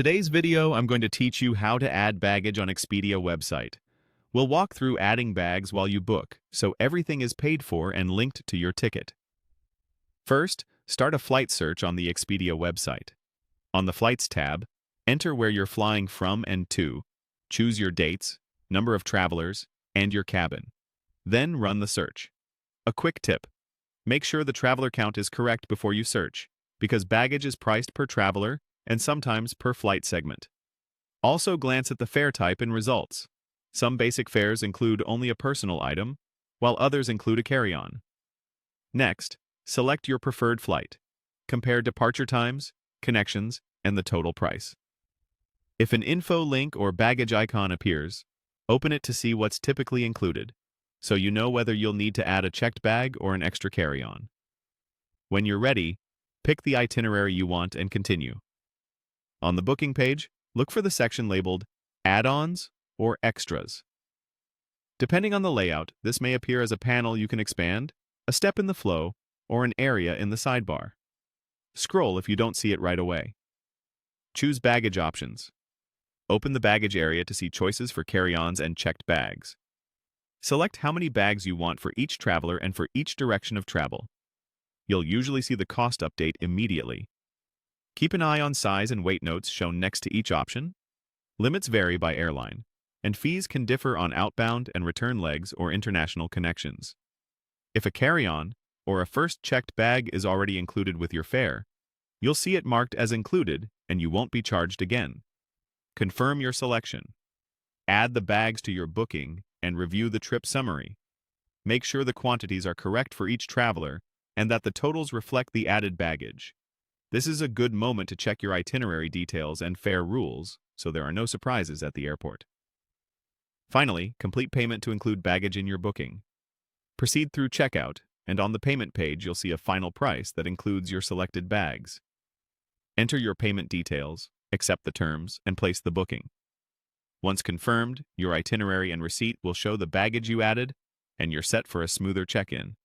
Today's video, I'm going to teach you how to add baggage on Expedia website. We'll walk through adding bags while you book, so everything is paid for and linked to your ticket. First, start a flight search on the Expedia website. On the Flights tab, enter where you're flying from and to, choose your dates, number of travelers, and your cabin. Then run the search. A quick tip: make sure the traveler count is correct before you search, because baggage is priced per traveler and sometimes per flight segment. Also glance at the fare type and results. Some basic fares include only a personal item, while others include a carry-on. Next, select your preferred flight. Compare departure times, connections, and the total price. If an info link or baggage icon appears, open it to see what's typically included, so you know whether you'll need to add a checked bag or an extra carry-on. When you're ready, pick the itinerary you want and continue. On the booking page, look for the section labeled Add-ons or Extras. Depending on the layout, this may appear as a panel you can expand, a step in the flow, or an area in the sidebar. Scroll if you don't see it right away. Choose Baggage Options. Open the baggage area to see choices for carry-ons and checked bags. Select how many bags you want for each traveler and for each direction of travel. You'll usually see the cost update immediately. Keep an eye on size and weight notes shown next to each option. Limits vary by airline, and fees can differ on outbound and return legs or international connections. If a carry-on or a first checked bag is already included with your fare, you'll see it marked as included and you won't be charged again. Confirm your selection. Add the bags to your booking and review the trip summary. Make sure the quantities are correct for each traveler and that the totals reflect the added baggage. This is a good moment to check your itinerary details and fare rules, so there are no surprises at the airport. Finally, complete payment to include baggage in your booking. Proceed through checkout, and on the payment page you'll see a final price that includes your selected bags. Enter your payment details, accept the terms, and place the booking. Once confirmed, your itinerary and receipt will show the baggage you added, and you're set for a smoother check-in.